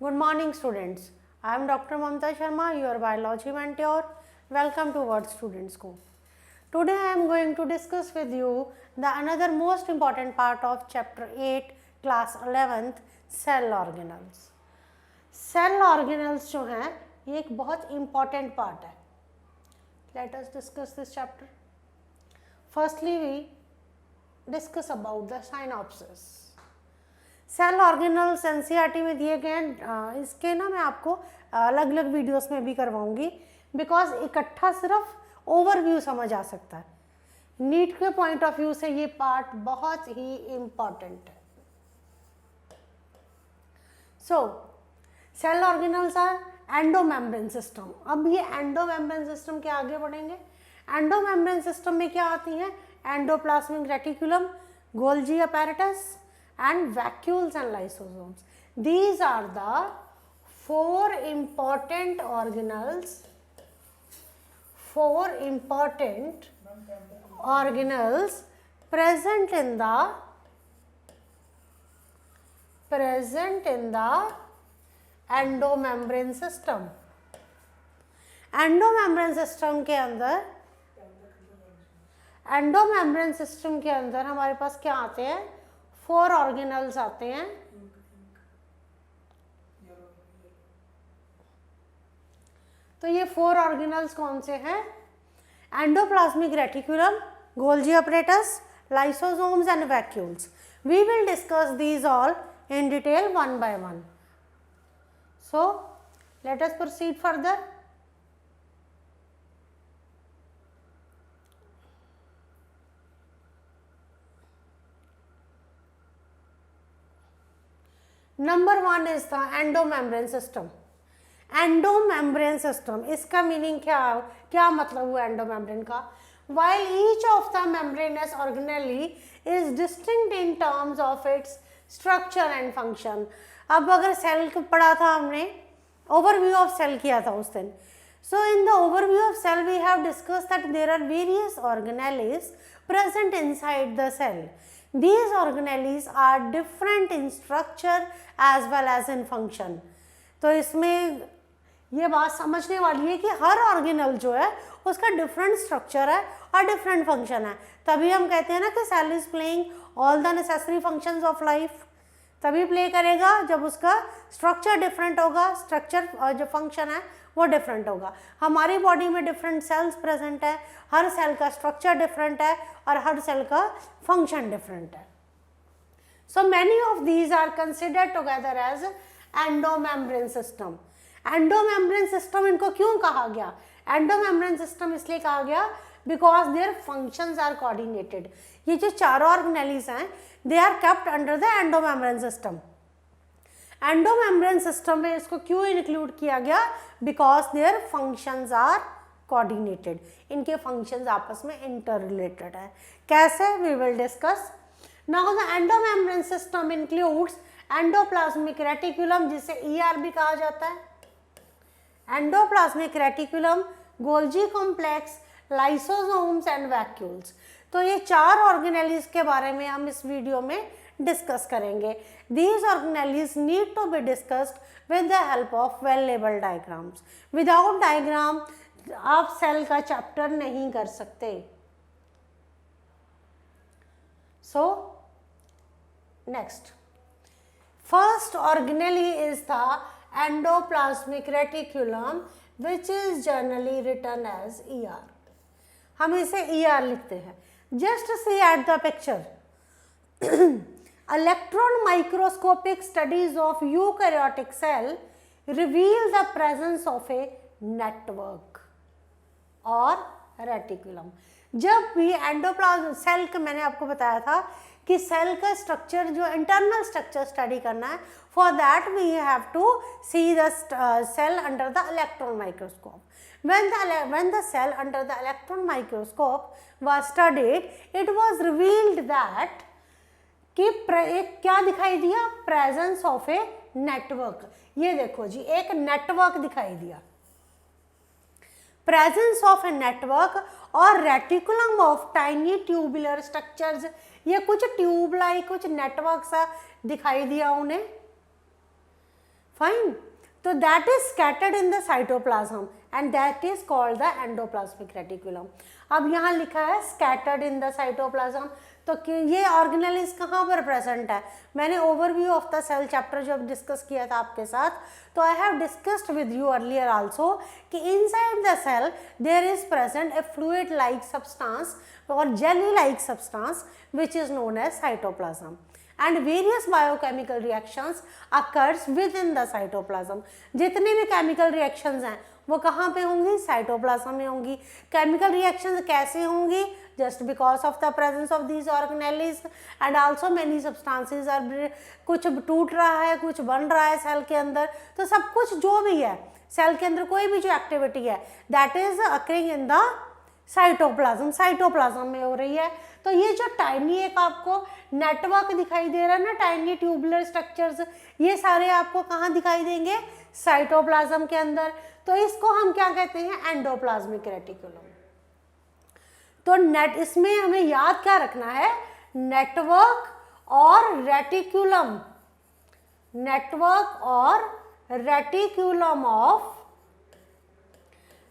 Good morning, students. I am Dr. Mamta Sharma, your biology mentor. Welcome to Word Student School. Today I am going to discuss with you the another most important part of chapter 8, class 11th, cell organelles. Cell organelles जो हैं ये एक बहुत important part है. Let us discuss this chapter. Firstly, we discuss about the synopsis. Cell organelles NCERT में दिए गए हैं. इसके ना मैं आपको अलग अलग वीडियोस में भी करवाऊंगी बिकॉज इकट्ठा सिर्फ ओवरव्यू समझ आ सकता है. नीट के पॉइंट ऑफ व्यू से ये पार्ट बहुत ही इम्पॉर्टेंट है. So cell organelles are endomembrane system. अब ये एंडोमेम्ब्रेन सिस्टम के आगे बढ़ेंगे. एंडोमेम्ब्रेन सिस्टम में क्या आती है? Endoplasmic reticulum, Golgi apparatus and vacuoles and lysosomes. These are the four important organelles present in the endomembrane system. Endomembrane system के अंदर हमारे पास क्या आते हैं? 4 ऑर्गेनल्स आते हैं. तो ये 4 ऑर्गेनल्स कौन से हैं? Endoplasmic reticulum, Golgi apparatus, lysosomes and vacuoles. We will discuss these all in detail one by one. So let us proceed further. Number 1 is the endomembrane system. Endomembrane system, इसका meaning क्या मतलब हुआ endomembrane का? While each of the membranous organelle is distinct in terms of its structure and function. अब अगर cell पढ़ा था हमने, ओवरव्यू ऑफ सेल किया था उस दिन. So in the overview of cell we have discussed that there are various organelles present inside the cell. These organelles are different in structure as well as in function. तो इसमें ये बात समझने वाली है कि हर ऑर्गेनल जो है उसका डिफरेंट स्ट्रक्चर है और डिफरेंट फंक्शन है. तभी हम कहते हैं ना कि cell is playing all the necessary functions of life. तभी प्ले करेगा जब उसका स्ट्रक्चर डिफरेंट होगा, स्ट्रक्चर और जो फंक्शन है वो डिफरेंट होगा. हमारी बॉडी में डिफरेंट सेल्स प्रेजेंट है, हर सेल का स्ट्रक्चर डिफरेंट है और हर सेल का फंक्शन डिफरेंट है. So many of these are considered together as endomembrane system. Endomembrane system इनको क्यों कहा गया? एंडोमेम्ब्रेन सिस्टम इसलिए कहा गया because their functions are coordinated. ये जो चारों ऑर्गेनेल्स हैं they are kept under the endomembrane system. Endomembrane system में इसको क्यों इंक्लूड किया गया? Because their functions are coordinated. इनके फंक्शंस आपस में इंटर रिलेटेड है. कैसे? We will discuss. Now the endomembrane system includes endoplasmic reticulum, जिसे ER भी कहा जाता है, endoplasmic reticulum, Golgi complex, lysosomes and vacuoles. तो ये 4 ऑर्गेनेल्स के बारे में हम इस वीडियो में डिस्कस करेंगे. These organelles need to be discussed with the help of well-labeled diagrams. Without diagram आप सेल का चैप्टर नहीं कर सकते. So next, first organelle is the endoplasmic reticulum, which is generally written as ER. हम इसे ER लिखते हैं. Just see at the picture. Electron microscopic studies of eukaryotic cell reveal the presence of a network और reticulum. जब भी endoplasm cell का, मैंने आपको बताया था कि सेल का स्ट्रक्चर, जो इंटरनल स्ट्रक्चर स्टडी करना है, for that we have to see the cell under the electron microscope. When the cell under the electron microscope was studied, it was revealed that कि एक क्या दिखाई दिया? Presence of a network. ये देखो जी, एक नेटवर्क दिखाई दिया. प्रेजेंस ऑफ ए नेटवर्क और reticulum of tiny tubular structures. ये कुछ ट्यूब लाइक, कुछ नेटवर्क सा दिखाई दिया उन्हें. फाइन, तो that is scattered in the cytoplasm and that is called the endoplasmic reticulum. अब यहाँ लिखा है स्कैटर्ड इन द साइटोप्लाज्म, तो ये ऑर्गेनेलिज कहाँ पर प्रेजेंट है? मैंने overview of the cell chapter जब डिस्कस किया था आपके साथ, तो I have discussed with you earlier also कि inside the cell there is present a fluid like substance or jelly like substance which is known as cytoplasm and various biochemical reactions occurs within the cytoplasm। जितने भी chemical reactions हैं वो कहाँ पे होंगी? Cytoplasm में होंगी। chemical reactions कैसे होंगी? just because of the presence of these organelles and also many substances are, कुछ टूट रहा है, कुछ बन रहा है सेल के अंदर, तो सब कुछ जो भी है सेल के अंदर कोई भी जो एक्टिविटी है that is occurring in the cytoplasm में हो रही है। तो ये जो टाइनी एक आपको नेटवर्क दिखाई दे रहा है ना, टाइनी ट्यूबुलर स्ट्रक्चर्स, ये सारे आपको कहाँ दिखाई देंगे? साइटोप्लाज्म के अंदर। तो इसको हम क्या कहते हैं? Endoplasmic reticulum. तो इसमें हमें याद क्या रखना है? नेटवर्क और रेटिकुलम, नेटवर्क और रेटिकुलम ऑफ,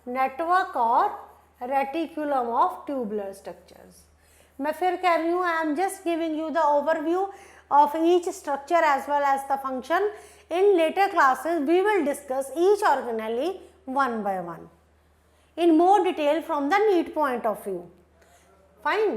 नेटवर्क और रेटिकुलम ऑफ ट्यूबुलर स्ट्रक्चर्स। मैं फिर कह रही हूँ, I am just giving you the overview of each structure as well as the function. In later classes we will discuss each organelle one by one in more detail from the need point of view. Fine,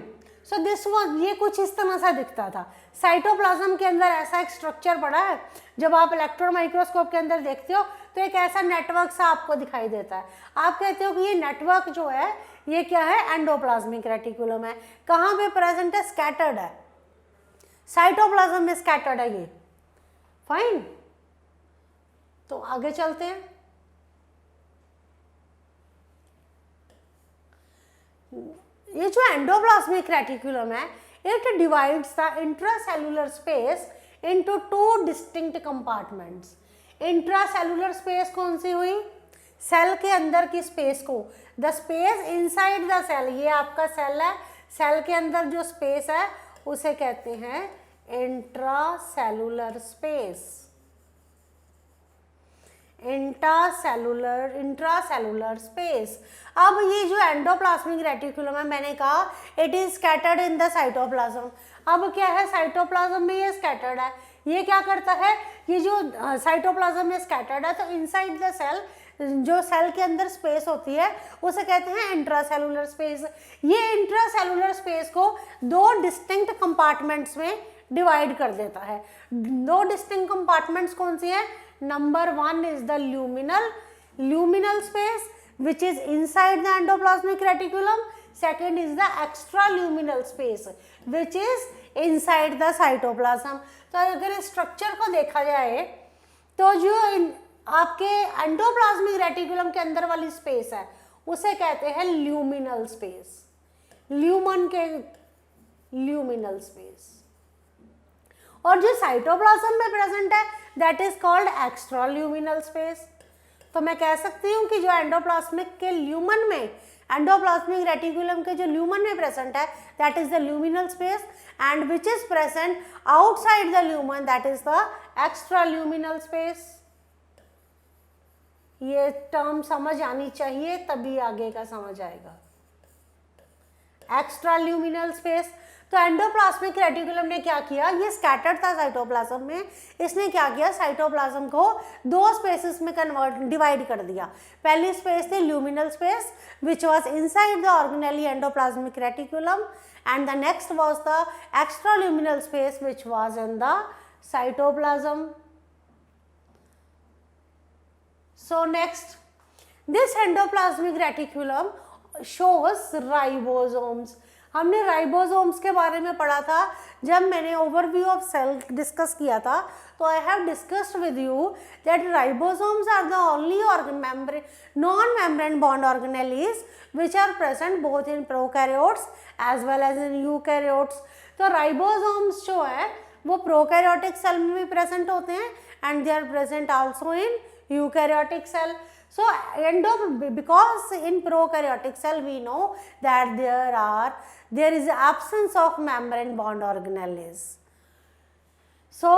so this was, ये कुछ इस तरह सा दिखता था। Cytoplasm के अंदर ऐसा एक स्ट्रक्चर पड़ा है, जब आप इलेक्ट्रॉन माइक्रोस्कोप के अंदर देखते हो तो एक ऐसा नेटवर्क सा आपको दिखाई देता है। आप कहते हो कि ये नेटवर्क जो है ये क्या है? एंडोप्लाज्मिक रेटिकुलम है। कहाँ पे प्रेजेंट है? स्कैटर्ड है, साइटोप्लाज्म में स्कैटर्ड है ये। फाइन, तो आगे चलते हैं। ये जो एंडोप्लाज्मिक रेटिकुलम है, it divides the intracellular space into two distinct compartments. Intracellular space कौन सी हुई? सेल के अंदर की स्पेस को, the space inside the cell, ये आपका सेल है, सेल के अंदर जो स्पेस है उसे कहते हैं इंट्रासेलुलर स्पेस। Intracellular space. अब ये जो एंडोप्लाज्मिक रेटिकुलम है, मैंने कहा it is scattered in the cytoplasm. अब क्या है? साइटोप्लाज्म में ये स्कैटर्ड है। ये क्या करता है? ये जो साइटोप्लाज्म में स्कैटर्ड है, तो इनसाइड द सेल जो सेल के अंदर स्पेस होती है उसे कहते हैं इंट्रासेलुलर स्पेस। ये इंट्रासेलुलर स्पेस को दो डिस्टिंक्ट कंपार्टमेंट्स में डिवाइड कर देता है। दो डिस्टिंक्ट कंपार्टमेंट्स कौन सी है? Number one is the luminal space which is inside the endoplasmic reticulum. Second is the extraluminal space which is inside the cytoplasm. तो अगर इस स्ट्रक्चर को देखा जाए तो जो आपके एंडोप्लाज्मिक रेटिकुलम के अंदर वाली स्पेस है उसे कहते हैं ल्यूमिनल स्पेस, ल्यूमिनल स्पेस। और जो साइटोप्लाज्म में प्रेजेंट है दैट इज कॉल्ड एक्स्ट्राल्यूमिनल स्पेस। तो मैं कह सकती हूँ कि जो एंडोप्लाज्मिक के ल्यूमन में, एंडोप्लाज्मिक रेटिकुलम के जो ल्यूमन में प्रेजेंट है that is the luminal space, and which is present outside the lumen that is the extraluminal space. ये टर्म समझ आनी चाहिए तभी आगे का समझ आएगा। Extraluminal space. तो एंडोप्लाज्मिक रेटिकुलम ने क्या किया? ये स्कैटर्ड था साइटोप्लाज्म में, इसने क्या किया? साइटोप्लाज्म को दो स्पेसेस में डिवाइड कर दिया। पहली स्पेस थी luminal space which was inside the organelle endoplasmic reticulum, and the next was the extraluminal space which was in the cytoplasm. So next, this endoplasmic reticulum shows ribosomes. हमने ribosomes के बारे में पढ़ा था जब मैंने ओवरव्यू ऑफ सेल डिस्कस किया था। तो I have discussed with you that ribosomes are the only non membrane bound organelles which are present both in prokaryotes as well as in eukaryotes. तो राइबोसोम्स जो है वो प्रोकैरियोटिक सेल में भी present होते हैं and they are present also in eukaryotic cell. So because in prokaryotic cell we know that there is absence of membrane bond organelles. So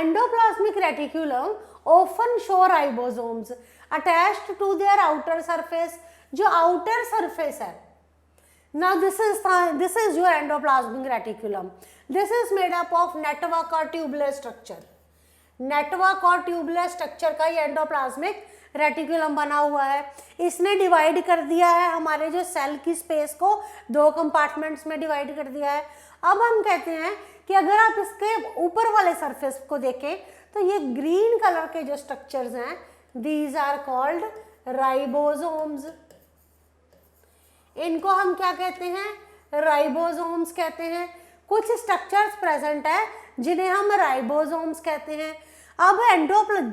Endoplasmic reticulum often show ribosomes attached to their outer surface. जो outer surface है, now this is your endoplasmic reticulum. This is made up of network और tubular structure. Network और tubular structure का ये endoplasmic reticulum बना हुआ है. इसने डिवाइड कर दिया है हमारे जो सेल की स्पेस को, दो कंपार्टमेंट्स में डिवाइड कर दिया है. अब हम कहते हैं कि अगर आप इसके ऊपर वाले सरफेस को देखें तो ये ग्रीन कलर के जो स्ट्रक्चर्स हैं, दीज आर कॉल्ड राइबोसोम्स. इनको हम क्या कहते हैं? राइबोसोम्स कहते हैं. कुछ स्ट्रक्चर्स प्रेजेंट है जिन्हें हम राइबोसोम्स कहते हैं. अब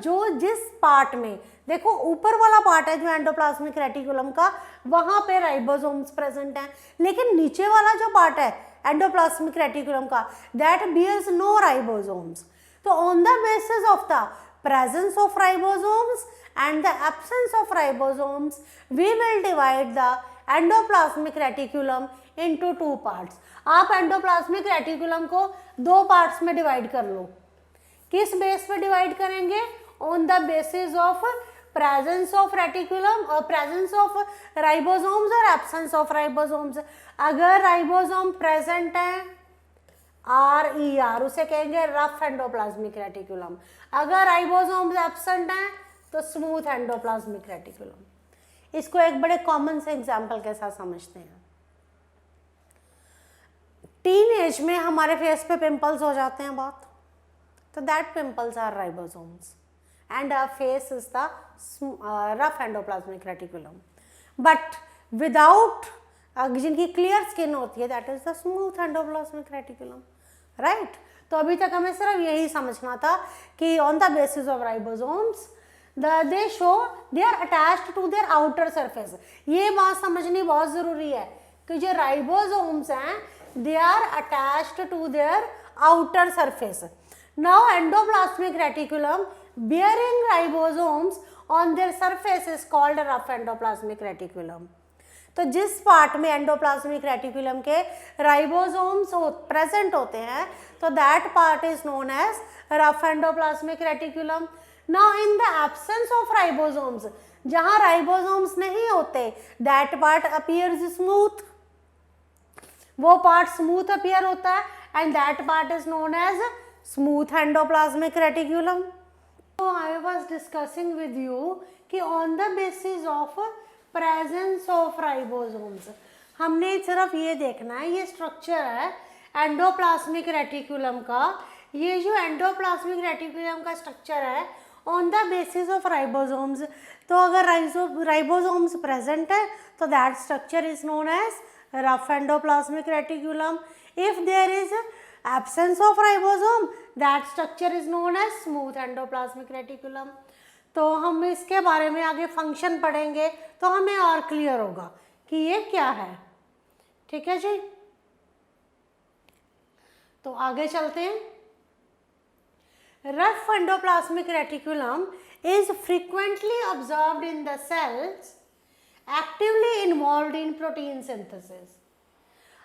जो जिस पार्ट में देखो ऊपर वाला पार्ट है जो एंडोप्लाज्मिक रेटिकुलम का, वहां पे राइबोसोम्स प्रेजेंट हैं, लेकिन नीचे वाला जो पार्ट है एंडोप्लाज्मिक रेटिकुलम का, दैट बियर्स नो राइबोसोम्स. तो on the basis of the presence of ribosomes and the absence of ribosomes, we will divide the endoplasmic reticulum into two parts. आप endoplasmic reticulum को दो parts में divide कर लो. किस base पे divide करेंगे? On the basis of presence of reticulum और presence of ribosomes और एब्सेंस ऑफ राइबोसोम्स. अगर राइबोसोम प्रेजेंट है RER, उसे कहेंगे रफ एंडोप्लाज्मिक रेटिकुलम. अगर राइबोसोम्स एब्सेंट हैं तो स्मूथ एंडोप्लाज्मिक रेटिकुलम. इसको एक बड़े कॉमन से एग्जांपल के साथ समझते हैं. टीन एज में हमारे फेस पे पिंपल्स हो जाते हैं बहुत, तो that pimples are ribosomes and our face is the rough endoplasmic reticulum. But without जिनकी क्लियर स्किन होती है, that is the smooth endoplasmic reticulum. Right. तो अभी तक हमें सिर्फ यही समझना था कि on the basis of ribosomes they show they are attached to their outer surface. ये बात समझनी बहुत जरूरी है कि जो राइबोसोम्स हैं they are attached to their outer surface. Now endoplasmic reticulum bearing ribosomes on their surface is called rough endoplasmic reticulum. तो जिस पार्ट में एंडोप्लाज्मिक रेटिकुलम के राइबोसोम्स प्रेजेंट होते हैं, तो that part is known as rough endoplasmic reticulum. Now in the absence of ribosomes, जहां ribosomes नहीं होते, दैट पार्ट अपीयर्स स्मूथ. वो पार्ट स्मूथ अपीयर होता है and that part is known as smooth endoplasmic reticulum. So I was discussing with you कि on the basis of presence of ribosomes, हमने सिर्फ ये देखना है, ये स्ट्रक्चर है एंडोप्लाज्मिक रेटिकुलम का. ये जो एंडोप्लाज्मिक रेटिकुलम का स्ट्रक्चर है on the basis of ribosomes, तो अगर राइबोसोम्स प्रेजेंट है तो that structure is known as rough endoplasmic reticulum. If there is absence of ribosome, that structure is known as smooth endoplasmic reticulum. तो हम इसके बारे में आगे फंक्शन पढ़ेंगे तो हमें और क्लियर होगा कि ये क्या है. ठीक है जी. तो आगे चलते हैं. Rough endoplasmic reticulum is frequently observed in the cells actively involved in protein synthesis.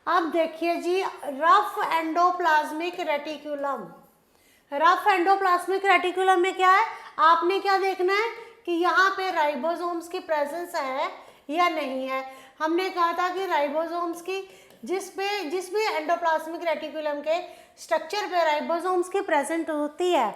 अब देखिए जी, rough endoplasmic reticulum, rough endoplasmic reticulum में क्या है, आपने क्या देखना है कि यहाँ पे राइबोसोम्स की प्रेजेंस है या नहीं है. हमने कहा था कि राइबोसोम्स की जिस भी एंडोप्लाज्मिक रेटिकुलम के स्ट्रक्चर पे राइबोसोम्स की प्रेजेंट होती है,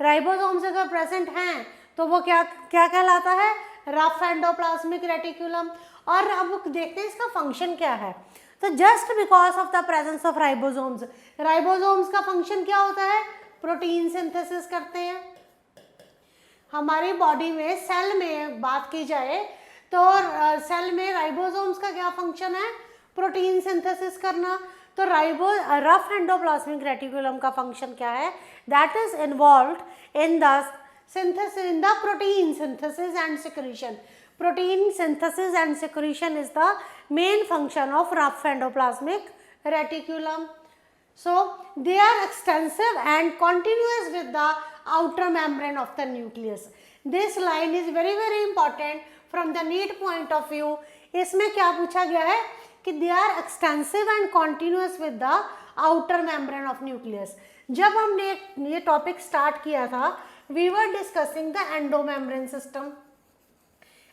राइबोसोम्स अगर प्रेजेंट हैं तो वो क्या कहलाता है, रफ एंडोप्लाज्मिक रेटिकुलम. और अब देखते हैं इसका फंक्शन क्या है. तो just because of the presence of ribosomes, ribosomes का फंक्शन क्या होता है, प्रोटीन सिंथेसिस करते हैं. हमारी बॉडी में सेल में बात की जाए तो सेल में राइबोसोम्स का क्या फंक्शन है, प्रोटीन सिंथेसिस करना. तो रफ एंडोप्लाज्मिक रेटिकुलम का फंक्शन क्या है, that is involved in the synthesis, in the protein synthesis and secretion. Protein synthesis and secretion is the main function of rough endoplasmic reticulum. So they are extensive and continuous with the outer membrane of the nucleus. This line is very important from the NEET point of view. इसमें क्या पूछा गया है कि they are extensive and continuous with the outer membrane of nucleus. जब हमने ये topic start किया था, we were discussing the endomembrane system.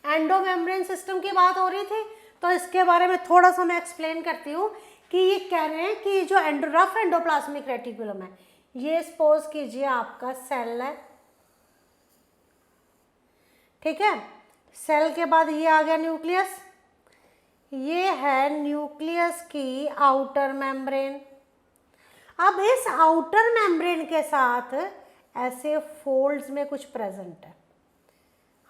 Endomembrane system की बात हो रही थी, तो इसके बारे में थोड़ा सा मैं एक्सप्लेन करती हूँ कि ये कह रहे हैं कि जो रफ एंडोप्लाज्मिक रेटिकुलम है, ये सपोज कीजिए आपका सेल है, ठीक है। सेल के बाद ये आ गया न्यूक्लियस, ये है न्यूक्लियस की आउटर मेम्ब्रेन। अब इस आउटर मेम्ब्रेन के साथ ऐसे फोल्ड्स में कुछ प्रेजेंट है,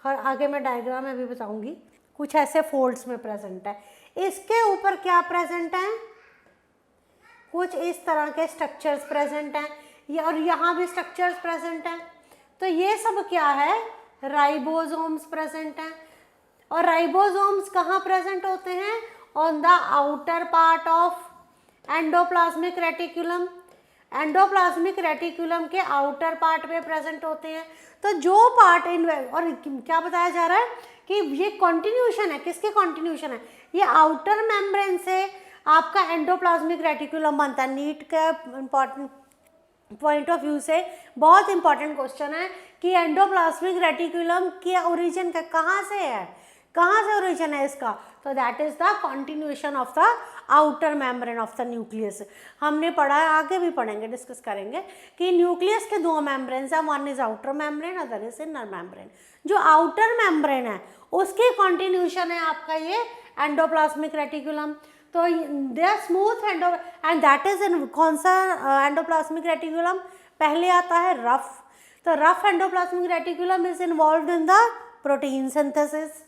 हर आगे मैं डायग्राम में भी बताऊंगी, कुछ ऐसे फोल्ड्स में प्रेजेंट है। इसके ऊपर क्या प्रेजेंट है, कुछ इस तरह के स्ट्रक्चर्स प्रेजेंट हैं, और यहाँ भी स्ट्रक्चर्स प्रेजेंट हैं। तो ये सब क्या है, राइबोसोम्स प्रेजेंट हैं। और राइबोसोम्स कहाँ प्रेजेंट होते हैं, on the outer part of endoplasmic reticulum. Endoplasmic reticulum के आउटर पार्ट में प्रेजेंट होते हैं। तो जो पार्ट और क्या बताया जा रहा है कि ये कॉन्टिन्यूशन है, किसके कॉन्टिन्यूशन है, ये आउटर मेम्ब्रेन से आपका एंडोप्लाज्मिक रेटिकुलम बनता है। नीट का इंपॉर्टेंट पॉइंट ऑफ व्यू से बहुत इंपॉर्टेंट क्वेश्चन है कि एंडोप्लाज्मिक रेटिकुलम के ओरिजिन का कहाँ से है, कहाँ से ओरिजिन है इसका, तो that is the continuation of the outer membrane of the nucleus. हमने पढ़ा है, आगे भी पढ़ेंगे, डिस्कस करेंगे कि न्यूक्लियस के दो मेम्ब्रेन्स हैं, one is outer membrane, other is inner membrane. जो आउटर मेम्ब्रेन है उसके कंटिन्यूएशन है आपका ये एंडोप्लाज्मिक रेटिकुलम। तो they are smooth and that is in कौन सा एंडोप्लाज्मिक रेटिकुलम, पहले आता है रफ। तो rough endoplasmic reticulum is involved in the protein synthesis.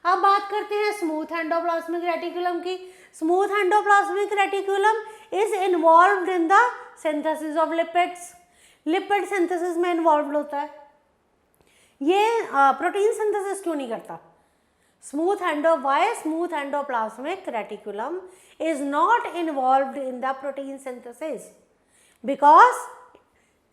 अब बात करते हैं स्मूथ एंडोप्लाज्मिक रेटिकुलम की। Smooth endoplasmic reticulum is involved in the synthesis of lipids. Lipid synthesis में इन्वॉल्व होता है। ये प्रोटीन सिंथेसिस क्यों नहीं करता? Smooth endoplasmic reticulum is not involved in the protein synthesis because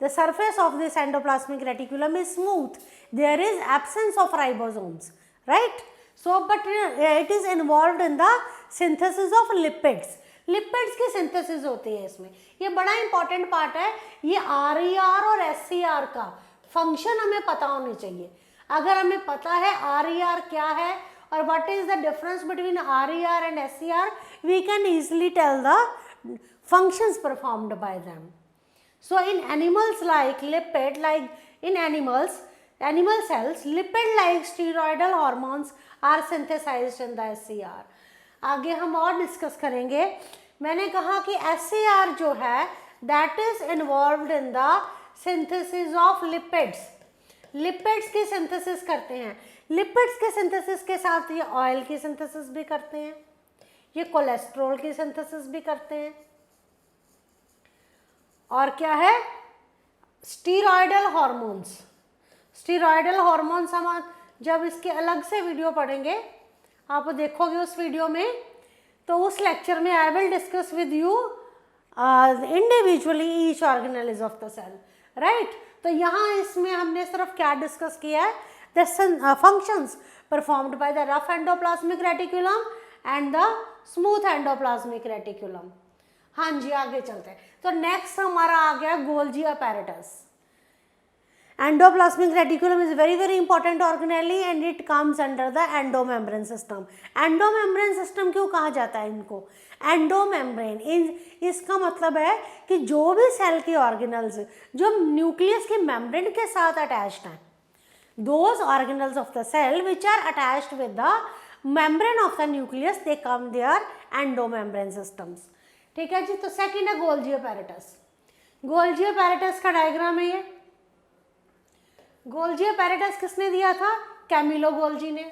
the surface of this endoplasmic reticulum is smooth. There is absence of ribosomes, right? So but it is involved in the synthesis of lipids. Lipids की synthesis होती है इसमें। ये बड़ा important part है। ये RER और SCR का फंक्शन हमें पता होनी चाहिए। अगर हमें पता है RER क्या है और what is the difference between RER and SCR, we can easily tell the functions performed by them. So in animals like lipid, like in animal cells, lipid like steroidal hormones are synthesized in the SCR. आगे हम और discuss करेंगे। मैंने कहा कि SCR जो है that is involved in the synthesis of lipids. Lipids की सिंथेसिस करते हैं। लिपिड्स के सिंथेसिस के साथ ये ऑयल की सिंथेसिस भी करते हैं, ये कोलेस्ट्रॉल की सिंथेसिस भी करते हैं, और क्या है, स्टीरॉयडल हार्मोन्स। स्टीरॉयडल हार्मोन्स हम जब इसके अलग से वीडियो पढ़ेंगे, आप देखोगे उस वीडियो में, तो उस लेक्चर में I will discuss with you individually each organelle of the cell, right. तो यहाँ इसमें हमने सिर्फ क्या डिस्कस किया है, the functions performed by the rough endoplasmic reticulum and the smooth endoplasmic reticulum. हाँ जी, आगे चलते हैं। तो नेक्स्ट हमारा आ गया Golgi apparatus. Endoplasmic reticulum is very important organelle and it comes under the endomembrane system. Endomembrane system क्यों कहा जाता है इनको? एंडोमेम्ब्रेन इसका मतलब है कि जो भी सेल के ऑर्गेनल्स जो न्यूक्लियस के मेम्ब्रेन के साथ अटैच्ड हैं, those organelles of the cell which are attached with the membrane of the nucleus, they come their endomembrane systems. ठीक है जी। तो सेकेंड है गोल्जी अपैरेटस। गोल्जी अपैरेटस का डायग्राम है ये। गोल्जी अपैरेटस किसने दिया था? कैमिलो गोल्जी ने।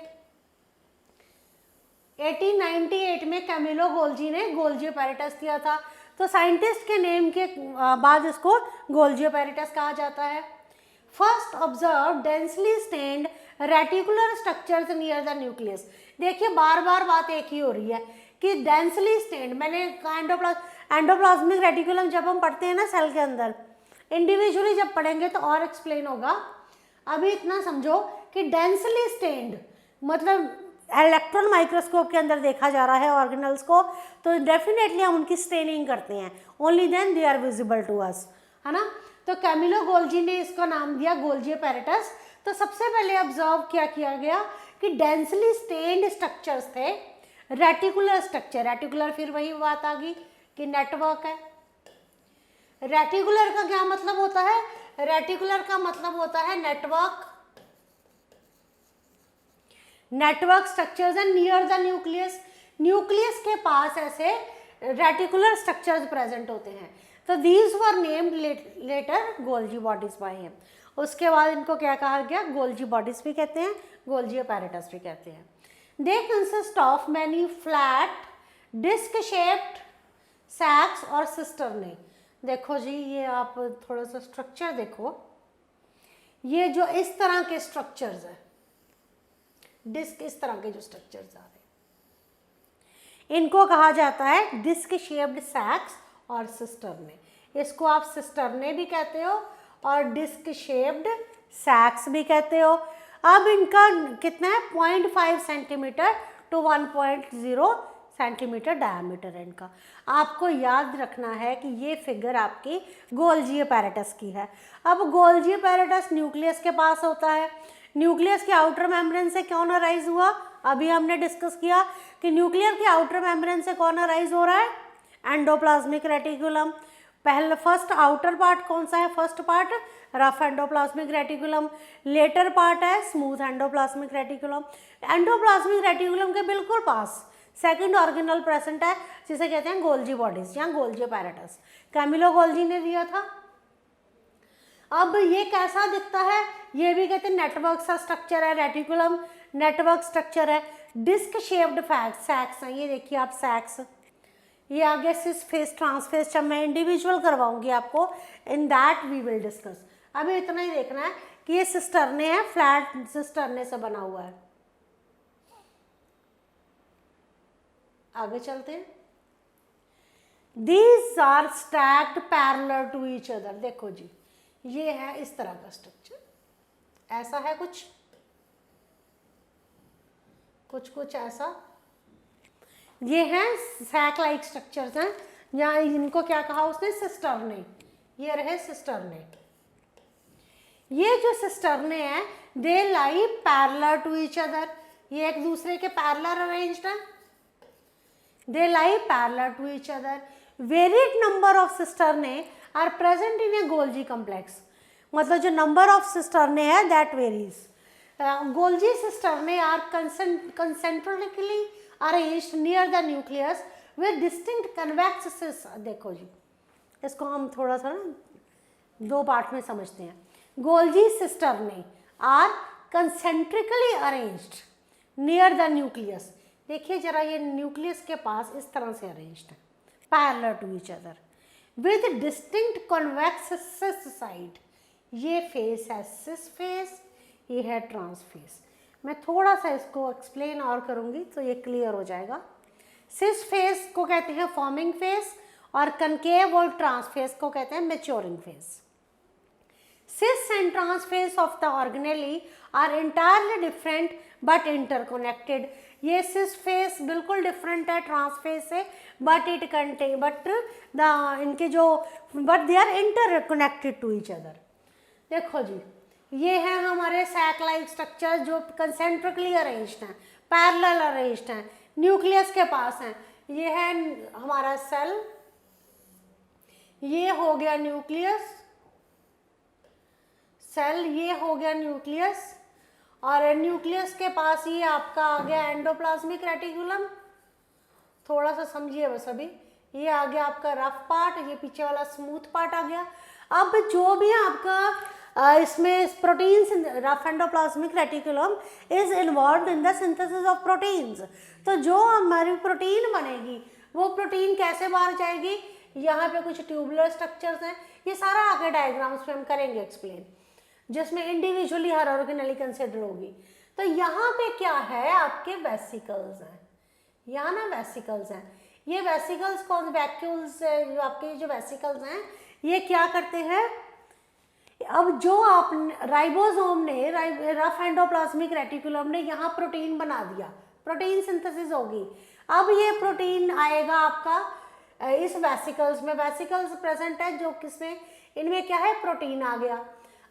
1898 में कैमिलो गोल्जी ने गोल्जी अपैरेटस दिया था। तो साइंटिस्ट के नेम के बाद इसको गोल्जी अपैरेटस कहा जाता है। First observe densely stained reticular structures near the nucleus. देखिए बार बार बात एक ही हो रही है कि डेंसली स्टेन्ड, मैंने एंडोप्लाज्मिक रेटिकुलम जब हम पढ़ते हैं ना सेल के अंदर, इंडिविजुअली जब पढ़ेंगे तो और एक्सप्लेन होगा। अभी इतना समझो कि डेंसली स्टेन्ड मतलब इलेक्ट्रॉन माइक्रोस्कोप के अंदर देखा जा रहा है ऑर्गेनल्स को, तो डेफिनेटली हम उनकी स्टेनिंग करते हैं, only then they are visible to us. है ना। तो कैमिलो गोल्जी ने इसको नाम दिया गोल्जी एपैरेटस। तो सबसे पहले ऑब्जर्व क्या किया गया कि डेंसली स्टेन्ड स्ट्रक्चर्स थे, रेटिकुलर स्ट्रक्चर, रेटिकुलर फिर वही बात आ गई कि नेटवर्क है। रेटिकुलर का क्या मतलब होता है? रेटिकुलर का मतलब होता है network, network structures and near the nucleus, nucleus के पास ऐसे रेटिकुलर स्ट्रक्चर्स प्रेजेंट होते हैं। तो these were named later Golgi bodies by him. उसके बाद इनको क्या कहा गया? गोल्जी बॉडीज भी कहते हैं, गोल्जी एपैरेटस भी कहते हैं। They consist of many flat disc shaped sacs or cisternae. देखो जी, ये आप थोड़ा सा स्ट्रक्चर देखो, ये जो इस तरह के स्ट्रक्चर्स है, डिस्क इस तरह के जो स्ट्रक्चर्स आ रहे हैं, इनको कहा जाता है disc shaped sacs or cisternae. इसको आप सिस्टर्ने भी कहते हो और डिस्क शेप्ड सैक्स भी कहते हो। अब इनका कितना है? 0.5 सेंटीमीटर टू 1.0 सेंटीमीटर डायमीटर है इनका। आपको याद रखना है कि ये फिगर आपकी गोल्जी एपैरेटस की है। अब गोल्जी एपैरेटस न्यूक्लियस के पास होता है। न्यूक्लियस के आउटर मेम्ब्रेन से कौन अराइज हुआ? अभी हमने डिस्कस किया कि न्यूक्लियर के आउटर मेम्ब्रेन से कौन अराइज हो रहा है? Endoplasmic reticulum. पहले फर्स्ट आउटर पार्ट कौन सा है? First part rough endoplasmic reticulum, later part है smooth endoplasmic reticulum. Endoplasmic reticulum के बिल्कुल पास सेकंड ऑर्गेनल प्रेजेंट है जिसे कहते हैं गोल्जी बॉडीज या गोल्जी एपैरेटस। कैमिलो गोल्जी ने दिया था। अब ये कैसा दिखता है? ये भी कहते हैं नेटवर्क सा स्ट्रक्चर है, रेटिकुलम नेटवर्क स्ट्रक्चर है, डिस्क शेप्ड सैक्स हैं। ये देखिए आप सैक्स, ये आगे सिस फेस ट्रांसफेस, जब मैं इंडिविजुअल करवाऊंगी आपको, in that we will discuss. अभी इतना ही देखना है कि ये सिस्टर्ने है, फ्लैट सिस्टर्ने से बना हुआ है। आगे चलते हैं। These are stacked parallel to each other। देखो जी, ये है इस तरह का स्ट्रक्चर, ऐसा है कुछ ऐसा। ये हैं सैक लाइक स्ट्रक्चर्स हैं, या इनको क्या कहा उसने? सिस्टर्ने। ये रहे सिस्टर्ने। ये जो सिस्टर्ने हैं दे लाई पैरेलल टू ईच अदर, ये एक दूसरे के पैरेलल अरेंज्ड हैं। They lie parallel to each other. Varied number of cisternae are present in a Golgi complex. मतलब जो number of cisternae है that varies. Golgi cisternae are concentrically arranged near the nucleus with distinct convex cis। देखो जी, इसको हम थोड़ा सा ना दो पार्ट में समझते हैं। Golgi cisternae are concentrically arranged near the nucleus। देखिए जरा, ये न्यूक्लियस के पास इस तरह से अरेंज्ड है, parallel to each other with distinct convex cis side. ये फेस है सिस फेस, ये है ट्रांस फेस। मैं थोड़ा सा इसको एक्सप्लेन और करूँगी तो ये क्लियर हो जाएगा। सिस फेस को कहते हैं फॉर्मिंग फेस और कनकेव और ट्रांस फेस को कहते हैं maturing face. Cis and trans phase of the organelle are entirely different but interconnected। ये cis phase बिल्कुल different है trans phase से, but they are interconnected to each other। देखो जी, ये है हमारे सैक लाइक स्ट्रक्चर जो कंसेंट्रिकली अरेंज्ड हैं, पैरेलल अरेंज्ड हैं, न्यूक्लियस के पास हैं। ये है हमारा सेल, ये हो गया न्यूक्लियस, सेल ये हो गया न्यूक्लियस, और न्यूक्लियस के पास ये आपका आ गया एंडोप्लाज्मिक रेटिकुलम। थोड़ा सा समझिए बस अभी, ये आ गया आपका रफ पार्ट, ये पीछे वाला स्मूथ पार्ट आ गया। अब जो भी आपका इसमें proteins, rough endoplasmic reticulum is involve in the synthesis of proteins. तो जो हमारी प्रोटीन बनेगी वो प्रोटीन कैसे बाहर जाएगी? यहाँ पे कुछ ट्यूबुलर स्ट्रक्चर्स हैं, ये सारा आगे डायग्राम्स में हम करेंगे एक्सप्लेन, जिसमें इंडिविजुअली हर ऑर्गेनली कंसिडर होगी। तो यहाँ पे क्या है? आपके वेसिकल्स हैं, यहाँ ना वेसिकल्स हैं। ये वेसिकल्स कौन? वैक्यूल्स। आपके जो वेसिकल्स हैं ये क्या करते हैं? अब जो आप राइबोसोम ने, रफ एंडोप्लाज्मिक रेटिकुलम ने यहाँ प्रोटीन बना दिया, प्रोटीन सिंथेसिस होगी। अब ये प्रोटीन आएगा आपका इस वेसिकल्स में। वेसिकल्स प्रेजेंट है जो किसमें? इनमें क्या है, प्रोटीन आ गया।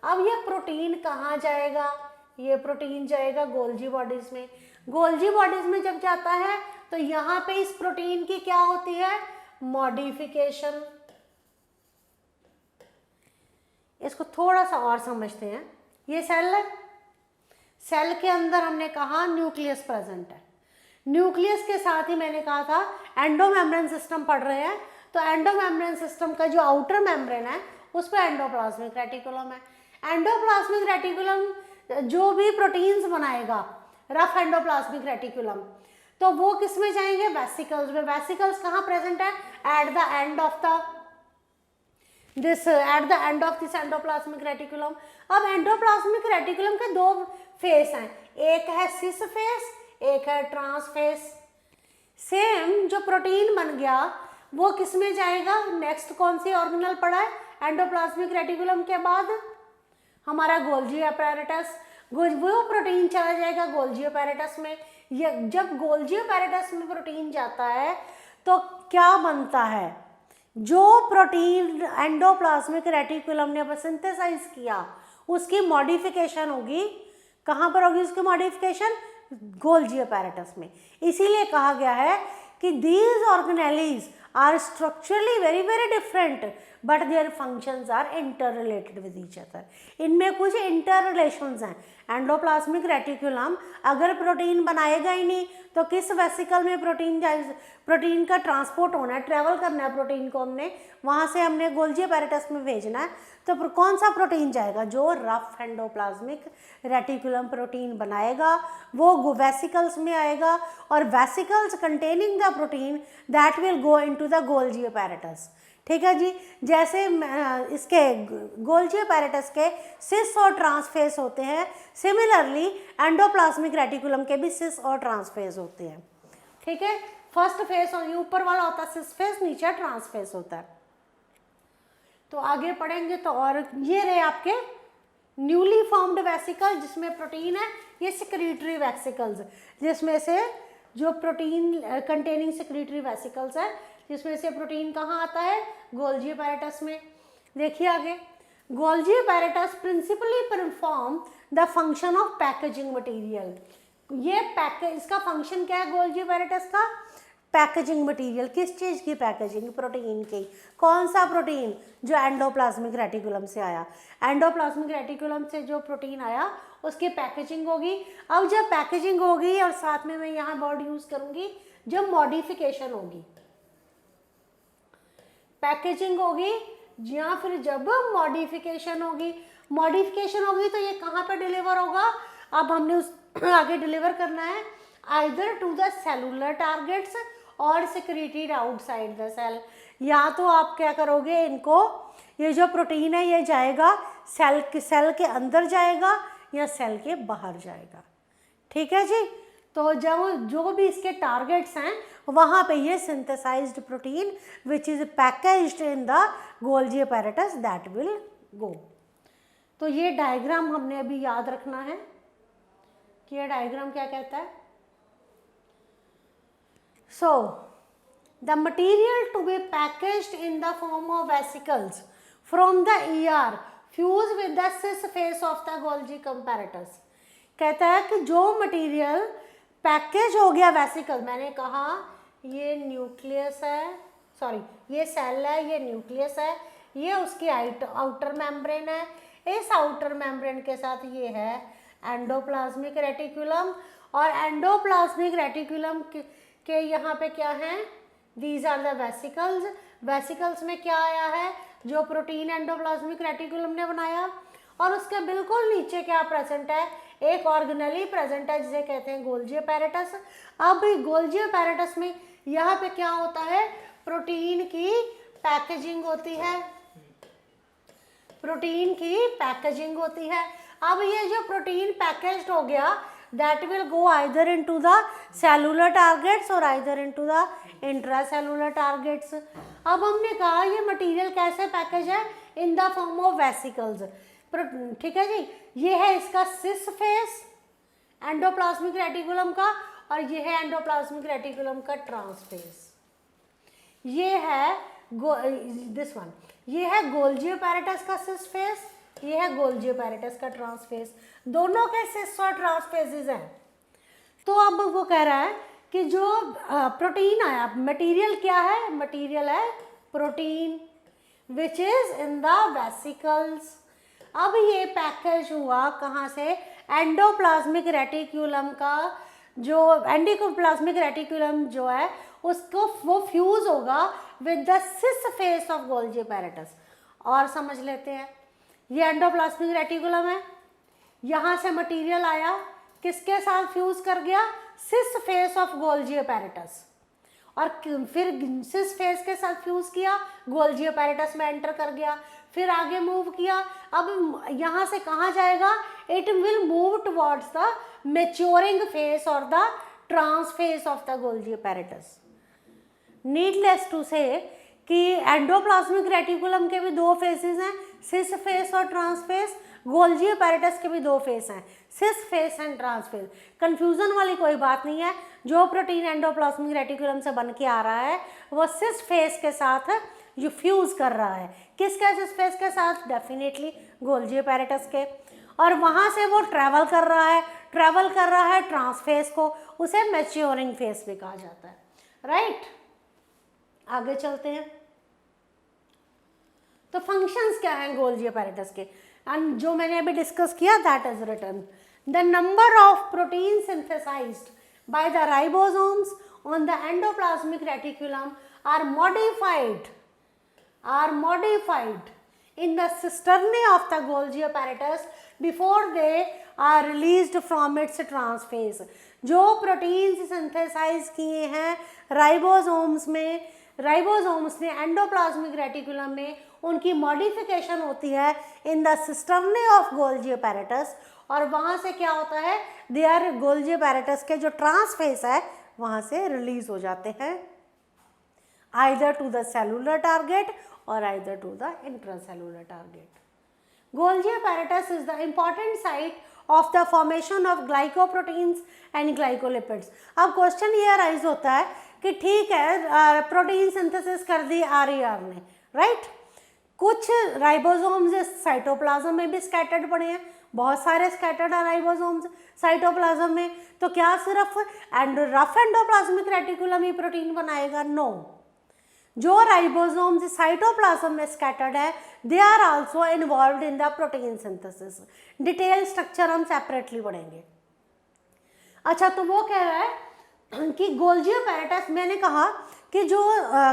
अब ये प्रोटीन कहाँ जाएगा, ये प्रोटीन जाएगा गोल्जी बॉडीज में। गोल्जी बॉडीज में जब जाता है तो यहाँ पे इस प्रोटीन की क्या होती है, मॉडिफिकेशन। इसको थोड़ा सा और समझते हैं। ये सेल है, सेल के अंदर हमने कहा न्यूक्लियस प्रेजेंट है। न्यूक्लियस के साथ ही मैंने कहा था एंडोमेम्ब्रेन सिस्टम पढ़ रहे हैं, तो एंडोमेम्ब्रेन सिस्टम का जो आउटर मेम्ब्रेन है उस पर एंडोप्लाज्मिक रेटिकुलम है। एंडोप्लाज्मिक रेटिकुलम जो भी प्रोटीन्स बनाएगा, रफ एंडोप्लाज्मिक रेटिकुलम, तो वो किस में जाएंगे, वेसिकल्स में। वेसिकल्स कहाँ प्रेजेंट है, at the end of this endoplasmic reticulum. अब एंडोप्लाज्मिक रेटिकुलम के दो फेस हैं, एक है सिस फेस, एक है ट्रांस फेस। सेम जो प्रोटीन बन गया वो किस में जाएगा, नेक्स्ट कौन सी ऑर्गेनल पड़ा है एंडोप्लाज्मिक रेटिकुलम के बाद, हमारा गोल्जी अपैरेटस। वो प्रोटीन चला जाएगा गोल्जी अपैरेटस में। ये जब गोल्जी अपैरेटस में प्रोटीन जाता है तो क्या बनता है, जो प्रोटीन एंडोप्लाज्मिक रेटिकुलम ने सिंथेसाइज किया उसकी मॉडिफिकेशन होगी। कहाँ पर होगी उसकी मॉडिफिकेशन, गोल्जी अपैरेटस में। इसीलिए कहा गया है कि these organelles are structurally very very different but their functions are interrelated with each other. इनमें कुछ इंटर रिलेशंस हैं। एंडोप्लाज्मिक रेटिकुलम अगर प्रोटीन बनाएगा ही नहीं तो किस वेसिकल में प्रोटीन का ट्रांसपोर्ट होना है, ट्रेवल करना है प्रोटीन को, हमने वहाँ से हमने गोल्जी अपैरेटस में भेजना है, तो कौन सा प्रोटीन जाएगा, जो रफ एंडोप्लाज्मिक रेटिकुलम प्रोटीन बनाएगा वो वेसिकल्स में आएगा, और vesicles containing the protein that will go into the Golgi apparatus. ठीक है जी, जैसे इसके गोल्जी अपैरेटस के सिस और ट्रांसफेस होते हैं, सिमिलरली एंडोप्लाज्मिक रेटिकुलम के भी सिस और ट्रांसफेस होते हैं। ठीक है, फर्स्ट फेस और ये ऊपर वाला होता है सिस फेस, नीचे ट्रांसफेस होता है। तो आगे पढ़ेंगे तो, और ये रहे आपके न्यूली फॉर्म्ड वेसिकल जिसमें प्रोटीन है, ये सिक्रीटरी वेसिकल्स, जिसमें से जो प्रोटीन कंटेनिंग सिक्रीटरी वेसिकल्स है, जिसमें से प्रोटीन कहाँ आता है, गोल्जी अपैरेटस में। देखिए आगे, Golgi apparatus principally perform the function of packaging material. ये इसका फंक्शन क्या है गोल्जी अपैरेटस का, पैकेजिंग मटेरियल। किस चीज़ की पैकेजिंग, प्रोटीन की। कौन सा प्रोटीन, जो एंडोप्लाज्मिक रेटिकुलम से आया। एंडोप्लाज्मिक रेटिकुलम से जो प्रोटीन आया उसकी पैकेजिंग होगी। अब जब पैकेजिंग होगी, और साथ में मैं यहाँ वर्ड यूज़ करूँगी, जब मॉडिफिकेशन होगी, पैकेजिंग होगी या फिर जब मॉडिफिकेशन होगी। मॉडिफिकेशन होगी तो ये कहाँ पर डिलीवर होगा, अब हमने उस आगे डिलीवर करना है either to the cellular targets or secreted outside the cell. या तो आप क्या करोगे, इनको, ये जो प्रोटीन है ये जाएगा सेल के अंदर जाएगा या सेल के बाहर जाएगा। ठीक है जी, तो जब जो भी इसके टारगेट्स हैं वहाँ पे ये synthesised protein which is packaged in the Golgi apparatus that will go. तो ये डायग्राम हमने अभी याद रखना है कि ये डायग्राम क्या कहता है। So, the material to be packaged in the form of vesicles from the ER fuse with the cis face of the Golgi apparatus। कहता है कि जो मटेरियल पैकेज हो गया वेसिकल, मैंने कहा ये न्यूक्लियस है, सॉरी ये सेल है, ये न्यूक्लियस है, ये उसकी आउटर मेम्ब्रेन है, इस आउटर मेम्ब्रेन के साथ ये है एंडोप्लाज्मिक रेटिकुलम, और एंडोप्लाज्मिक रेटिकुलम के यहाँ पे क्या है, these are the vesicles. Vesicles में क्या आया है, जो प्रोटीन एंडोप्लाज्मिक रेटिकुलम ने बनाया, और उसके बिल्कुल नीचे क्या प्रेजेंट है, एक ऑर्गेनेली प्रेजेंट है जिसे कहते हैं गोल्जी अपैरेटस। अब गोल्जी अपैरेटस में यहाँ पे क्या होता है, प्रोटीन की पैकेजिंग होती है, प्रोटीन की पैकेजिंग होती है। अब ये जो प्रोटीन पैकेज्ड हो गया that will go either into the cellular targets or either into the intracellular targets। अब हमने कहा ये मटेरियल कैसे पैकेज है, in the form of vesicles. ठीक है जी, ये है इसका सिस फेस एंडोप्लाज्मिक रेटिकुलम का, और ये है एंडोप्लाज्मिक रेटिकुलम का ट्रांसफेस। ये है दिस वन, ये है गोल्जी अपैरेटस का सिस फेस, ये है गोल्जी अपैरेटस का ट्रांस फेस, दोनों के सिस और ट्रांस फेसेस हैं। तो अब वो कह रहा है कि जो प्रोटीन आया, मटेरियल क्या है, मटेरियल है protein which is in the vesicles. अब ये पैकेज हुआ कहाँ से, एंडोप्लाज्मिक रेटिक्यूलम का, जो एंडोप्लाज्मिक रेटिक्यूलम जो है उसको वो फ्यूज होगा with the cis face of Golgi apparatus. और समझ लेते हैं, ये एंडोप्लाज्मिक रेटिकुलम है, यहाँ से मटेरियल आया, किसके साथ फ्यूज कर गया, cis face of Golgi apparatus, और फिर सिस फेस के साथ फ्यूज किया, गोल्जी अपैरेटस में एंटर कर गया, फिर आगे मूव किया। अब यहाँ से कहाँ जाएगा, it will move towards the maturing face or the trans face of the Golgi apparatus. Needless to say कि एंडोप्लाज्मिक रेटिकुलम के भी दो फेसेस हैं, सिस फेस और ट्रांस फेस, गोल्जी अपैरेटस के भी दो फेस हैं, cis face and trans face. Confusion वाली कोई बात नहीं है, जो प्रोटीन एंडोप्लाज्मिक रेटिकुलम से बन के आ रहा है वो सिस फेस के साथ जो फ्यूज कर रहा है, किसके सिस फेस के साथ, डेफिनेटली गोल्जी अपैरेटस के, और वहाँ से वो ट्रैवल कर रहा है ट्रांस फेस को, उसे मैच्योरिंग फेस भी कहा जाता है, राइट। आगे चलते हैं, तो फंक्शंस क्या हैं गोल्जी अपैरेटस के, एंड जो मैंने अभी डिस्कस किया that is written. The number of protein synthesised by the ribosomes on the endoplasmic reticulum are modified in the cisternae of the Golgi apparatus before they are released from its transphase। जो proteins synthesise किए हैं ribosomes ने endoplasmic reticulum में, उनकी modification होती है in the cisternae of Golgi apparatus, और वहाँ से क्या होता है, दे आर गोल्जी अपैरेटस के जो ट्रांसफेस है वहाँ से रिलीज हो जाते हैं, either to the cellular target or either to the intracellular target. Golgi apparatus is the important site of the formation of glycoproteins and glycolipids। अब क्वेश्चन ये अराइज होता है कि ठीक है प्रोटीन सिंथेसिस कर दी RER ने, राइट, कुछ राइबोसोम्स साइटोप्लाज्म में भी स्कैटर्ड पड़े हैं, बहुत सारे स्कैटर्ड है राइबोसोम्स साइटोप्लाज्म में, तो क्या सिर्फ रफ एंडोप्लाज्मिक रेटिकुलम ही प्रोटीन बनाएगा, नो। जो राइबोसोम्स साइटोप्लाज्म में स्कैटर्ड है they are also involved in the protein synthesis. Detail structure हम सेपरेटली पढ़ेंगे। अच्छा, तो वो कह रहा है कि गोल्जी अपैरेटस, मैंने कहा कि जो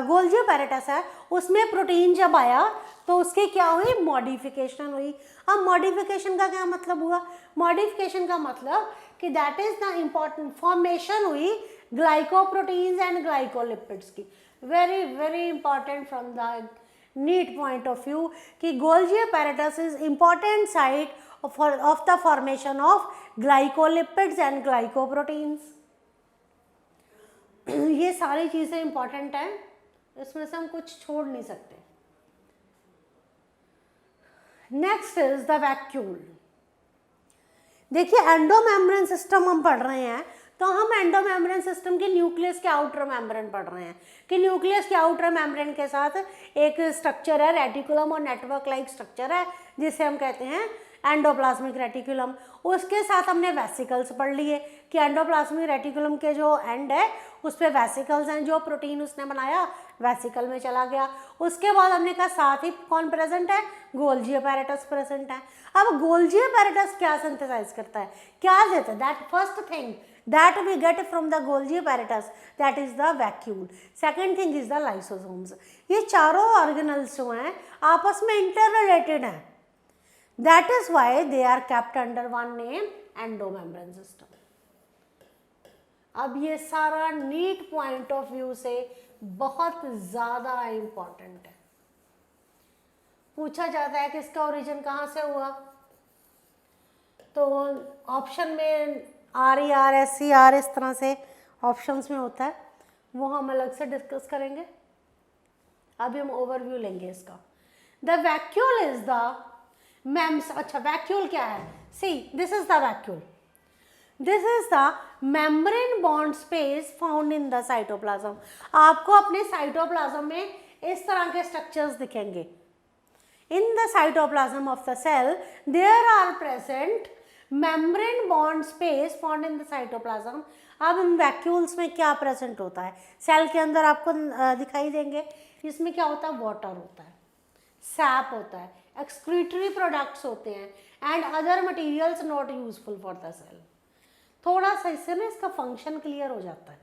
गोल्जी अपैरेटस है उसमें प्रोटीन जब आया तो उसकी क्या हुई, मॉडिफिकेशन हुई। अब मॉडिफिकेशन का क्या मतलब हुआ, मॉडिफिकेशन का मतलब कि that is the important formation हुई ग्लाइकोप्रोटीन्स एंड ग्लाइकोलिपिड्स की। Very very important from the NEET point of view कि Golgi apparatus is important site of the formation of glycolipids and glycoproteins. ये सारी चीज़ें इंपॉर्टेंट हैं, इसमें से हम कुछ छोड़ नहीं सकते। Next is the vacuole. देखिए एंडोमेम्ब्रेन सिस्टम हम पढ़ रहे हैं, तो हम एंडोमेम्ब्रेन सिस्टम के न्यूक्लियस के आउटर मेम्ब्रेन पढ़ रहे हैं कि न्यूक्लियस के आउटर मेम्ब्रेन के साथ एक स्ट्रक्चर है, रेटिकुलम और नेटवर्क लाइक स्ट्रक्चर है जिसे हम कहते हैं एंडोप्लाज्मिक रेटिकुलम। उसके साथ हमने वेसिकल्स पढ़ लिए कि एंडोप्लाज्मिक रेटिकुलम के जो एंड है उस पर वेसिकल्स हैं, जो प्रोटीन उसने बनाया वेसिकल में चला गया। उसके बाद हमने कहा साथ ही कौन प्रेजेंट है, गोल्जी अपैरेटस प्रेजेंट है। अब गोल्जी अपैरेटस क्या सिंथेसाइज करता है, क्या देता है, that first thing that we get from the Golgi apparatus, that is the vacuole। second thing is the lysosomes। ये चारों ऑर्गेनल्स जो हैं आपस में इंटररिलेटेड हैं, that is why they are kept under one name endomembrane system। अब ये सारा नीट पॉइंट ऑफ व्यू से बहुत ज़्यादा इम्पॉर्टेंट है। पूछा जाता है कि इसका ओरिजिन कहाँ से हुआ, तो ऑप्शन में RER SCR इस तरह से ऑप्शंस में होता है, वो हम अलग से डिस्कस करेंगे। अभी हम ओवरव्यू लेंगे इसका। The vacuole is the mems. अच्छा, वैक्यूल क्या है, see this is the vacuole, this is the membrane bound space found in the cytoplasm. आपको अपने साइटोप्लाज्म में इस तरह के स्ट्रक्चर्स दिखेंगे। In the cytoplasm of the cell, there are present membrane bond space found in the cytoplasm. अब इन vacuoles में क्या प्रेजेंट होता है? सेल के अंदर आपको दिखाई देंगे। इसमें क्या होता है? वाटर होता है, सैप होता है, एक्सक्रीटरी प्रोडक्ट्स होते हैं and other materials not useful for the cell. थोड़ा सा इससे ना इसका फंक्शन क्लियर हो जाता है।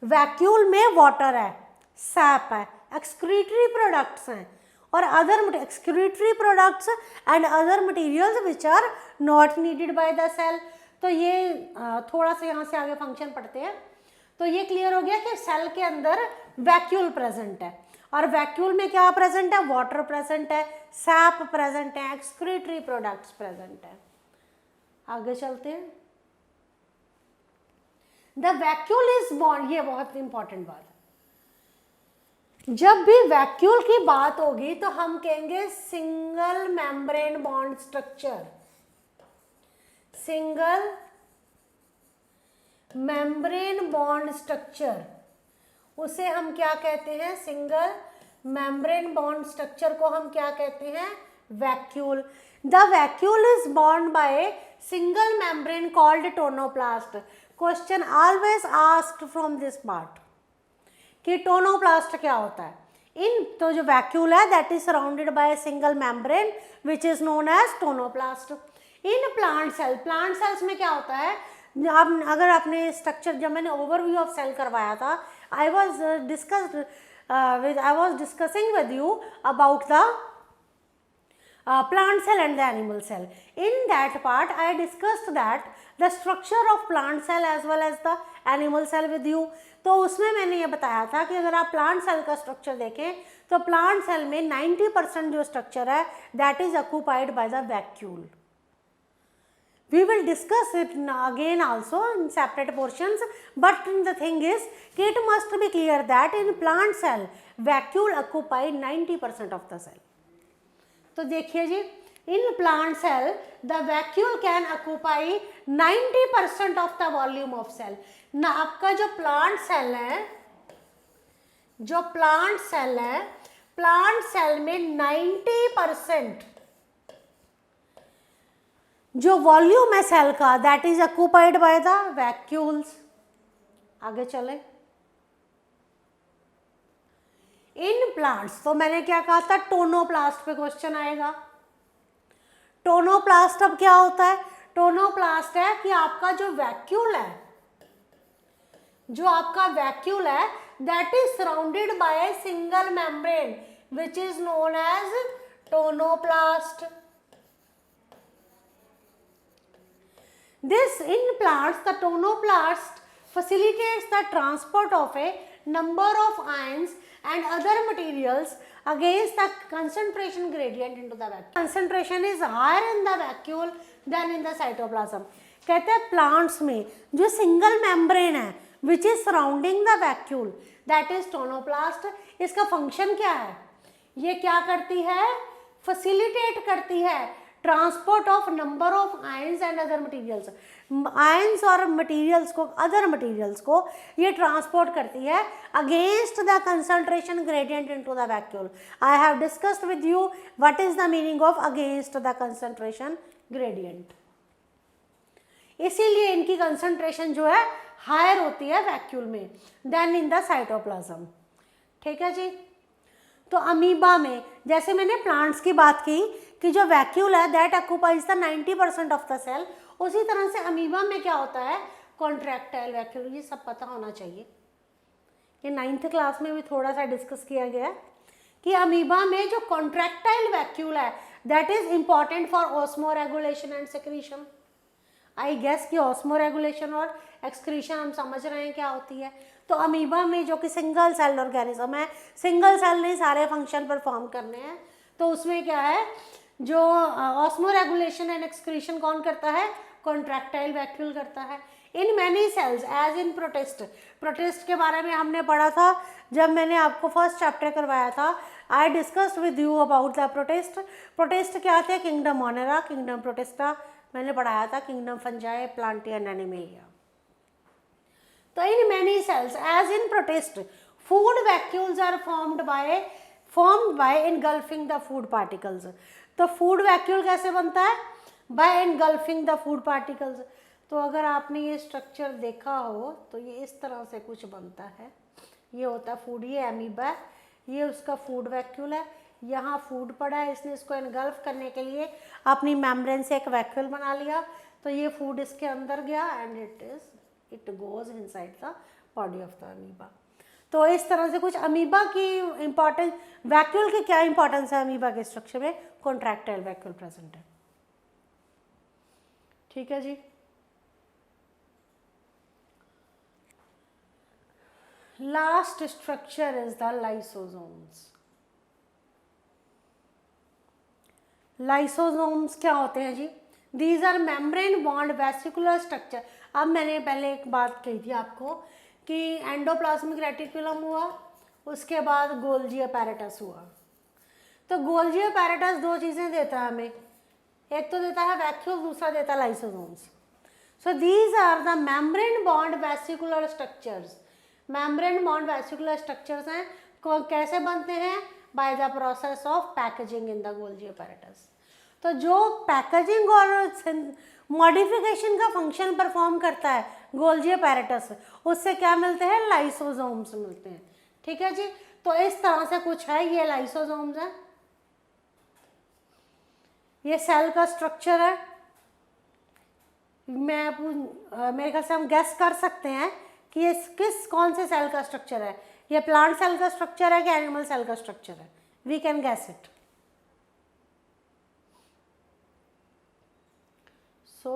वैक्यूल में वाटर है, सैप है, एक्सक्रीटरी प्रोडक्ट्स हैं और other excretory products and other materials which are not needed by the cell. तो ये थोड़ा सा यहाँ से आगे फंक्शन पढ़ते हैं। तो ये क्लियर हो गया कि सेल के अंदर वैक्यूल प्रेजेंट है और वैक्यूल में क्या प्रेजेंट है? वाटर प्रेजेंट है, सैप प्रेजेंट है, एक्सक्रीटरी प्रोडक्ट्स प्रेजेंट है। आगे चलते हैं। द वैक्यूल इज बॉन्ड, ये बहुत इंपॉर्टेंट बात है। जब भी वैक्यूल की बात होगी तो हम कहेंगे single membrane bond structure, single membrane bond structure, उसे हम क्या कहते हैं? सिंगल मेम्ब्रेन बॉन्ड स्ट्रक्चर को हम क्या कहते हैं? Vacuole. The vacuole is bound by single membrane called tonoplast. Question always asked from this part कि टोनोप्लास्ट क्या होता है? तो जो वैक्यूल है that is surrounded by single membrane which is known as tonoplast. In plant cells में क्या होता है? अब अगर आपने स्ट्रक्चर, जब मैंने ओवरव्यू ऑफ सेल करवाया था, I was discussing with you about the plant cell and the animal cell. In that part I discussed that the structure of plant cell as well as the animal cell with you. तो उसमें मैंने ये बताया था कि अगर आप plant cell का स्ट्रक्चर देखें तो प्लांट सेल में 90% जो स्ट्रक्चर है that is occupied by the vacuole. We will discuss it again also in separate portions, but the thing is it must be clear that in plant cell vacuole occupy 90% of the cell. तो देखिए जी, in plant cell the vacuole can occupy 90% of the volume of cell. ना आपका जो plant cell है, plant cell में 90% जो volume है सेल का that is occupied by the vacuoles. आगे चले। इन प्लांट्स, तो मैंने क्या कहा था? टोनोप्लास्ट पे क्वेश्चन आएगा। टोनोप्लास्ट अब क्या होता है? टोनोप्लास्ट है कि आपका जो वैक्यूल है that is surrounded by a single membrane which is known as tonoplast. This in plants, the tonoplast facilitates the transport of a number of ions and other materials against the concentration gradient into the vacuole. Concentration is higher in the vacuole than in the cytoplasm. कहते हैं plants में जो single membrane है which is surrounding the vacuole that is tonoplast. इसका function क्या है? ये क्या करती है? फैसिलिटेट करती है transport of number of ions and other materials. Ions और मटेरियल्स को, अदर मटेरियल्स को ये ट्रांसपोर्ट करती है against the concentration gradient into the vacuole. I have discussed with you what is the meaning of against the concentration gradient. इसीलिए इनकी concentration जो है हायर होती है वैक्यूल में देन इन द साइटोप्लाज्म। ठीक है जी। तो अमीबा में, जैसे मैंने प्लांट्स की बात की कि जो वैक्यूल है that occupies the 90% of the cell, उसी तरह से अमीबा में क्या होता है? Contractile vacuole. ये सब पता होना चाहिए, ये 9th क्लास में भी थोड़ा सा डिस्कस किया गया कि अमीबा में जो कॉन्ट्रैक्टाइल वैक्यूल है that is important for osmoregulation and secretion. I guess कि ऑस्मो रेगुलेशन और एक्सक्रीशन हम समझ रहे हैं क्या होती है। तो अमीबा में जो कि सिंगल सेल ऑर्गेनिज्म है, सिंगल सेल ने सारे फंक्शन परफॉर्म करने हैं, तो उसमें क्या है? जो ऑस्मो रेगुलेशन एंड एक्सक्रीशन कौन करता है? कॉन्ट्रैक्टाइल वैक्यूल करता है। In many cells as in protist के बारे में हमने पढ़ा था जब मैंने आपको फर्स्ट चैप्टर करवाया था। I discussed with you about the protist क्या थे? किंगडम मोनेरा, किंगडम प्रोटिस्टा मैंने पढ़ाया था, kingdom Fungi, Plantae and Animalia. तो in many cells as in protist food vacuoles are formed by engulfing the food particles. तो food vacuole कैसे बनता है? By engulfing the food particles. तो अगर आपने ये स्ट्रक्चर देखा हो तो ये इस तरह से कुछ बनता है, ये होता है फूड, ये अमीबा, ये उसका फूड वैक्यूल है, यहाँ फूड पड़ा है, इसने इसको एनगल्फ करने के लिए अपनी मेम्ब्रेन से एक वैक्यूल बना लिया, तो ये फूड इसके अंदर गया and it goes inside the body of the amoeba. तो इस तरह से कुछ अमीबा की इंपॉर्टेंस, वैक्यूल की क्या इंपॉर्टेंस है अमीबा के स्ट्रक्चर में? कॉन्ट्रैक्टाइल वैक्यूल प्रेजेंट है। ठीक है जी। Last structure is the lysosomes. Lysosomes क्या होते हैं जी? These are membrane bound vesicular structure. अब मैंने पहले एक बात कही थी आपको कि एंडोप्लाज्मिक रेटिकुलम हुआ, उसके बाद गोल्जी अपैरेटस हुआ। तो गोल्जी अपैरेटस दो चीज़ें देता है हमें, एक तो देता है वैक्यूल, दूसरा देता है lysosomes. So these are the membrane bound vesicular structures. Membrane bound vesicular structures हैं, कैसे बनते हैं? By the process of packaging in the Golgi apparatus. तो जो पैकेजिंग और मॉडिफिकेशन का फंक्शन परफॉर्म करता है गोल्जी अपैरेटस, उससे क्या मिलते हैं? लाइसोसोम्स मिलते हैं। ठीक है जी। तो इस तरह से कुछ है, ये लाइसोसोम्स है, ये सेल का स्ट्रक्चर है। मेरे ख्याल से हम गेस कर सकते हैं कि ये कौन से सेल का स्ट्रक्चर है। ये प्लांट सेल का स्ट्रक्चर है कि एनिमल सेल का स्ट्रक्चर है? We can guess it. So,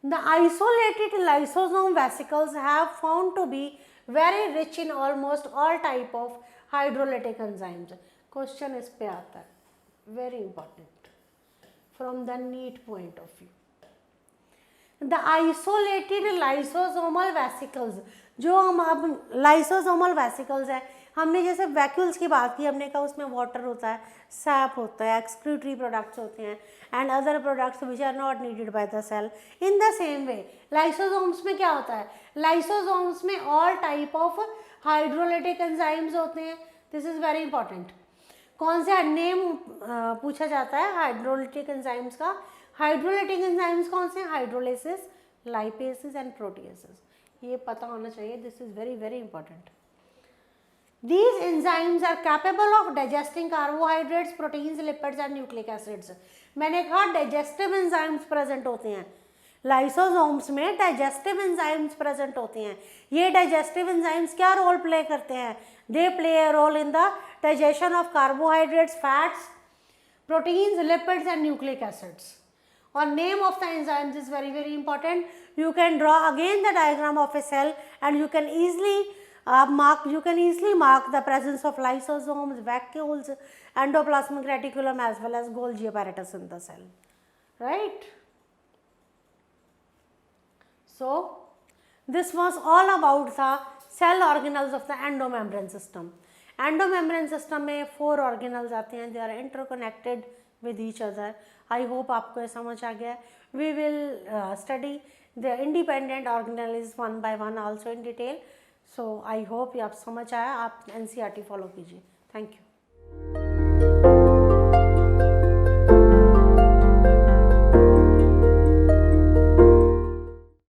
the isolated lysosome vesicles have found to be very rich in almost all type of hydrolytic enzymes. Question इस पे आता है, very important from the NEET point of view. The isolated lysosomal vesicles, जो हम अब lysosomal vesicles है, हमने जैसे वैक्यूल्स की बात की, हमने कहा उसमें वाटर होता है, सैप होता है, एक्सक्रीटरी प्रोडक्ट्स होते हैं and other products which are not needed by the cell. In the same way lysosomes में क्या होता है? लाइसोसोम्स में all type of hydrolytic enzymes होते हैं। This is very important. कौन सा नेम पूछा जाता है हाइड्रोलिटिक एंजाइम्स का? हाइड्रोलिटिक एंजाइम्स कौन से हैं? Hydrolases, lipases and proteases. ये पता होना चाहिए, this is very very important. These enzymes are capable of digesting carbohydrates, proteins, lipids and nucleic acids. मैंने कहा digestive enzymes present होते हैं, लाइसोसोम्स में digestive enzymes present होते हैं। ये digestive enzymes क्या रोल प्ले करते हैं? They play a role in the digestion of carbohydrates, fats, proteins, lipids and nucleic acids. और name of the enzymes is very very important. You can draw again the diagram of a cell and you can easily mark the presence of lysosomes, vacuoles, endoplasmic reticulum as well as Golgi apparatus in the cell, right? So this was all about the cell organelles of the endomembrane system. Endomembrane system में 4 organelles आते हैं, they are interconnected with each other. I hope आपको ये समझ आ गया। We will study the independent organelles one by one also in detail. So I hope ये आप समझ आया, आप NCERT फॉलो कीजिए। Thank you.